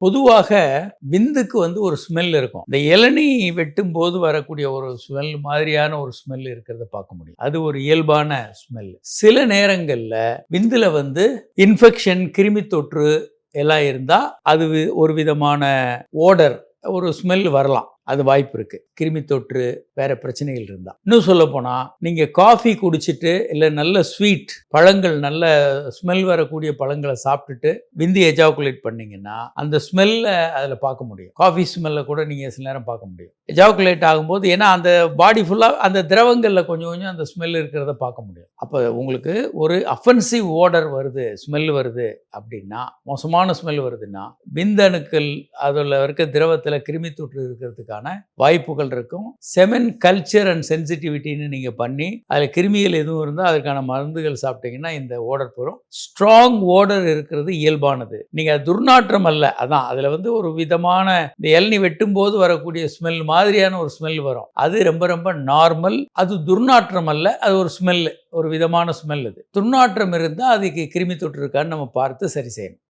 பொதுவாக விந்துக்கு ஒரு ஸ்மெல் இருக்கும். இந்த இளநீ வெட்டும் போது வரக்கூடிய ஒரு ஸ்மெல் மாதிரியான ஒரு ஸ்மெல் இருக்கிறத பார்க்க முடியும். அது ஒரு இயல்பான ஸ்மெல். சில நேரங்கள்ல விந்துல இன்ஃபெக்ஷன், கிருமி தொற்று எல்லாம் இருந்தா அது ஒரு விதமான ஓடர், ஒரு ஸ்மெல் வரலாம். அது வாய்ப்பு இருக்கு. கிருமி தொற்று, வேற பிரச்சனைகள் இருந்தா. இன்னும் சொல்ல போனா, நீங்க காஃபி குடிச்சிட்டு இல்ல நல்ல ஸ்வீட் பழங்கள், நல்ல ஸ்மெல் வரக்கூடிய பழங்களை சாப்பிட்டுட்டு விந்து எஜாகுலேட் பண்ணீங்கன்னா அந்த ஸ்மெல்ல அதுல பார்க்க முடியும். காஃபி ஸ்மெல்ல கூட நீங்க சில நேரம் பார்க்க முடியும். எஜாகுலேட் ஆகும்போது, ஏன்னா அந்த பாடி ஃபுல்லா அந்த திரவங்கள்ல கொஞ்சம் கொஞ்சம் அந்த ஸ்மெல் இருக்கிறத பார்க்க முடியும். அப்ப உங்களுக்கு ஒரு அஃபென்சிவ் ஓடர் வருது, ஸ்மெல் வருது அப்படின்னா, மோசமான ஸ்மெல் வருதுன்னா, விந்தணுக்கள் அதுல இருக்க திரவத்துல கிருமி தொற்று இருக்கிறதுக்கான வாய்ப்புகள் இருக்கும். செமன் கல்ச்சர் அண்ட் சென்சிட்டிவிட்டின்னு நீங்க பண்ணி அதுல கிருமிகள் எதுவும் இருந்தால் அதற்கான மருந்துகள் சாப்பிட்டீங்கன்னா இந்த ஓடர் போகும். ஸ்ட்ராங் ஓடர் இருக்கிறது இயல்பானது. நீங்க துர்நாற்றம் அல்ல. அதான் அதுல ஒரு விதமான இந்த இளநீ வெட்டும் போது வரக்கூடிய ஸ்மெல் மாதிரியான ஒரு ஸ்மெல் வரும். அது ரொம்ப ரொம்ப நார்மல். அது துர்நாற்றம் அல்ல, அது ஒரு ஸ்மெல், ஒரு விதமான ஸ்மெல். அது துர்நாற்றம் இருந்தால் அதுக்கு கிருமி தொற்று இருக்கான்னு நம்ம பார்த்து சரி செய்யணும்.